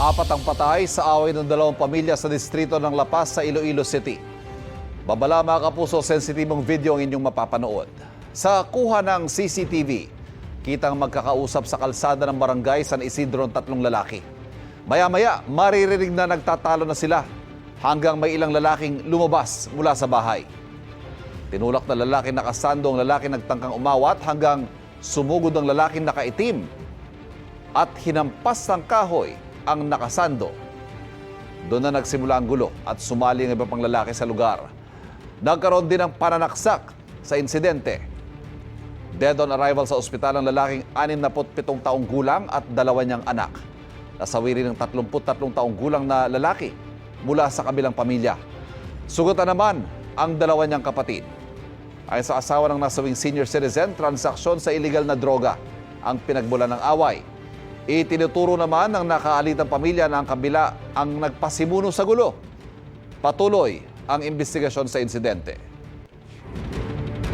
Apat ang patay sa away ng dalawang pamilya sa distrito ng La Paz sa Iloilo City. Babala mga kapuso, sensitibong video ang inyong mapapanood. Sa kuha ng CCTV, kitang magkakausap sa kalsada ng barangay San Isidro ang tatlong lalaki. Maya-maya, maririnig na nagtatalo na sila hanggang may ilang lalaking lumabas mula sa bahay. Tinulak na lalaki nakasando ang lalaki nagtangkang umawat hanggang sumugod ang lalaking nakaitim at hinampas ng kahoy ang nakasando. Doon na nagsimula ang gulo at sumali ang iba pang lalaki sa lugar. Nagkaroon din ng pananaksak sa insidente. Dead on arrival sa ospital ang lalaking 67 taong gulang at dalawa niyang anak. Nasawi rin ng 33 taong gulang na lalaki mula sa kabilang pamilya. Sugatan naman ang dalawa niyang kapatid. Ayon sa asawa ng nasawing senior citizen, transaksyon sa illegal na droga ang pinagmulan ng away. Itinuturo naman ng nakaalitang pamilya na ang kabila ang nagpasimuno sa gulo. Patuloy ang investigasyon sa insidente.